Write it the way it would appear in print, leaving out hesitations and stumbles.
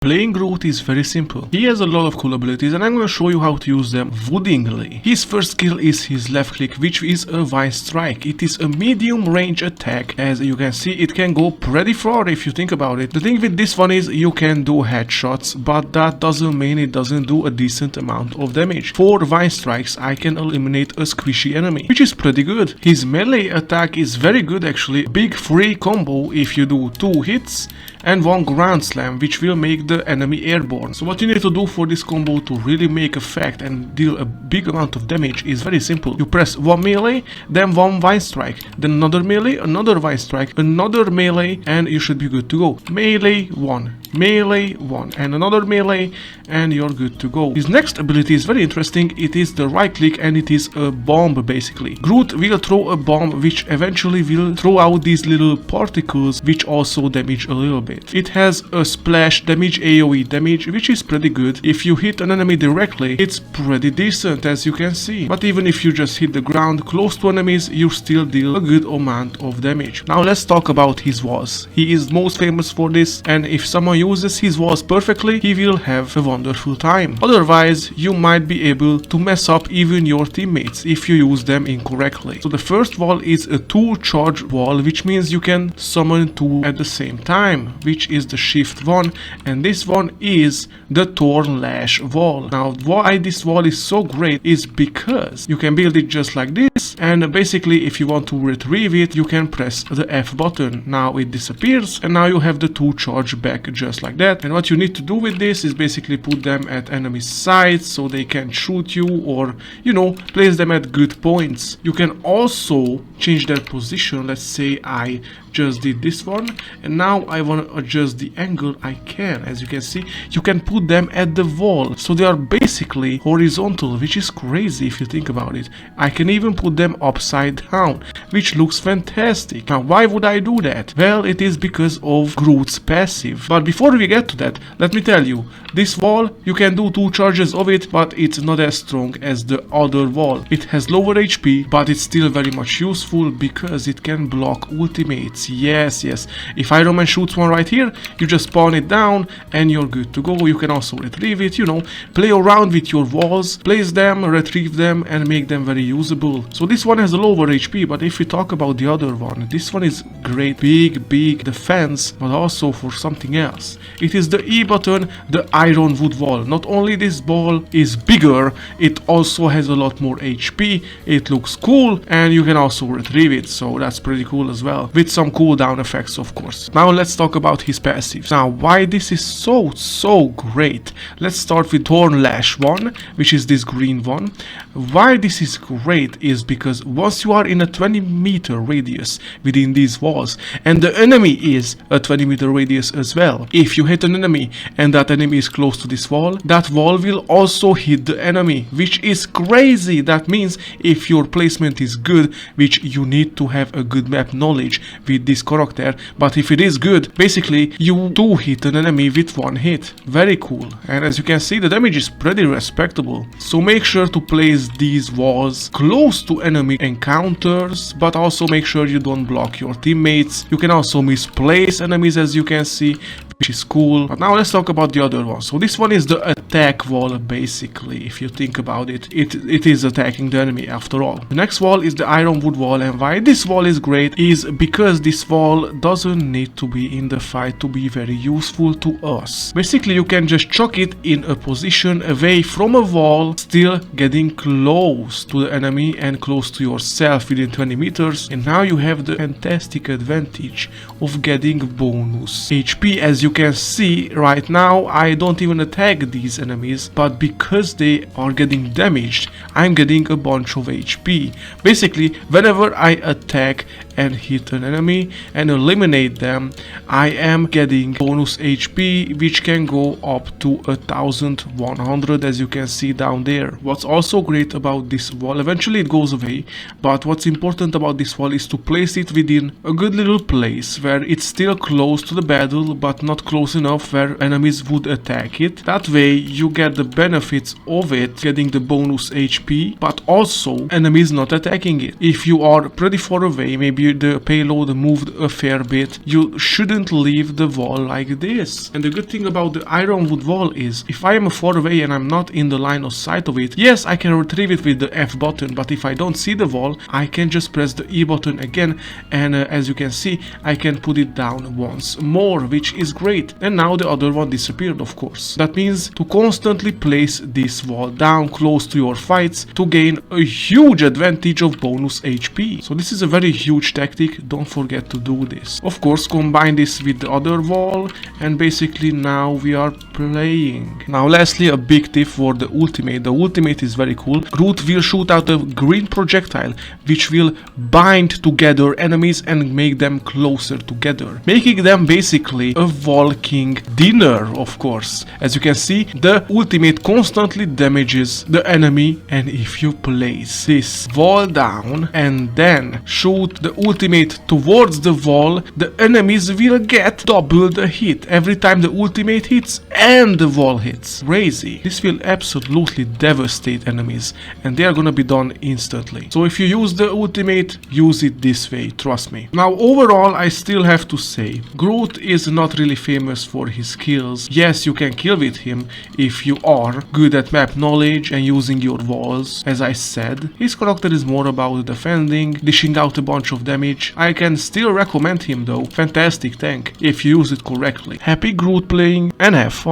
Playing Groot is very simple. He has a lot of cool abilities and I'm gonna show you how to use them woodenly. His first skill is his left click, which is a Vine Strike. It is a medium range attack. As you can see, it can go pretty far if you think about it. The thing with this one is you can do headshots, but that doesn't mean it doesn't do a decent amount of damage. For Vine Strikes, I can eliminate a squishy enemy, which is pretty good. His melee attack is very good actually. Big free combo if you do 2 hits and 1 ground slam, which will make the enemy airborne. So what you need to do for this combo to really make effect and deal a big amount of damage is very simple. You press 1 melee, then 1 Vine Strike, then another melee, another Vine Strike, another melee, and you should be good to go. Melee 1, melee 1, and another melee, and you're good to go. His next ability is very interesting. It is the right click and it is a bomb basically. Groot will throw a bomb which eventually will throw out these little particles which also damage a little bit. It has a splash damage, AoE damage, which is pretty good. If you hit an enemy directly, it's pretty decent as you can see. But even if you just hit the ground close to enemies, you still deal a good amount of damage. Now let's talk about his walls. He is most famous for this, and if someone uses his walls perfectly, he will have a wonderful time. Otherwise, you might be able to mess up even your teammates if you use them incorrectly. So the first wall is a 2 charge wall, which means you can summon 2 at the same time, which is the shift one, and this one is the Torn Lash wall. Now why this wall is so great is because you can build it just like this, and basically if you want to retrieve it, you can press the F button. Now it disappears and now you have the 2 charge back just like that. And what you need to do with this is basically put them at enemy sides so they can shoot you, or you know, place them at good points. You can also change their position. Let's say I just did this one and now I want to adjust the angle. I can, as you can see, you can put them at the wall, so they are basically horizontal, which is crazy if you think about it. I can even put them upside down, which looks fantastic. Now why would I do that? Well, it is because of Groot's passive. But before we get to that, let me tell you, this wall, you can do 2 charges of it, but it's not as strong as the other wall. It has lower HP, but it's still very much useful because it can block ultimates. Yes, if Iron Man shoots one right here, you just spawn it down and you're good to go. You can also retrieve it, you know, play around with your walls, place them, retrieve them, and make them very usable. So this one has a lower HP, but if we talk about the other one, this one is great. Big defense, but also for something else. It is the E button, the Ironwood wall. Not only this ball is bigger, it also has a lot more HP. It looks cool and you can also retrieve it, so that's pretty cool as well, with some cooldown effects of course. Now let's talk about his passives. Now why this is so great. Let's start with Torn Lash 1, which is this green one. Why this is great is because once you are in a 20-meter radius within these walls, and the enemy is a 20-meter radius as well, if you hit an enemy and that enemy is close to this wall, that wall will also hit the enemy, which is crazy. That means if your placement is good, which you need to have a good map knowledge with this character, but if it is good, basically you do hit an enemy with 1 hit. Very cool. And as you can see, the damage is pretty respectable. So make sure to place these walls close to enemy encounters, but also make sure you don't block your teammates. You can also misplace enemies, as you can see, which is cool. But now let's talk about the other one. So this one is the attack wall basically. If you think about it, it is attacking the enemy after all. The next wall is the Ironwood wall, and why this wall is great is because this wall doesn't need to be in the fight to be very useful to us. Basically you can just chuck it in a position away from a wall, still getting close to the enemy and close to yourself within 20 meters, and now you have the fantastic advantage of getting bonus HP. As you can see right now, I don't even attack these enemies, but because they are getting damaged, I'm getting a bunch of HP. Basically, whenever I attack and hit an enemy and eliminate them, I am getting bonus HP, which can go up to 1100, as you can see down there. What's also great about this wall, eventually it goes away, but what's important about this wall is to place it within a good little place where it's still close to the battle but not not close enough where enemies would attack it. That way you get the benefits of it, getting the bonus HP, but also enemies not attacking it. If you are pretty far away, maybe the payload moved a fair bit, you shouldn't leave the wall like this. And the good thing about the ironwood wall is, if I am far away and I'm not in the line of sight of it, yes, I can retrieve it with the F button, but if I don't see the wall, I can just press the E button again, and as you can see, I can put it down once more, which is great. And now the other one disappeared, of course. That means to constantly place this wall down close to your fights to gain a huge advantage of bonus HP. So this is a very huge tactic, don't forget to do this. Of course, combine this with the other wall, and basically now we are playing. Now lastly, a big tip for the ultimate. The ultimate is very cool. Groot will shoot out a green projectile which will bind together enemies and make them closer together, making them basically a walking dinner, of course. As you can see, the ultimate constantly damages the enemy, and if you place this wall down and then shoot the ultimate towards the wall, the enemies will get double the hit every time the ultimate hits and the wall hits. Crazy. This will absolutely devastate enemies, and they are gonna be done instantly. So if you use the ultimate, use it this way, trust me. Now overall, I still have to say, Groot is not really famous for his skills. Yes, you can kill with him if you are good at map knowledge and using your walls, as I said. His character is more about defending, dishing out a bunch of damage. I can still recommend him though, fantastic tank, if you use it correctly. Happy Groot playing and have fun.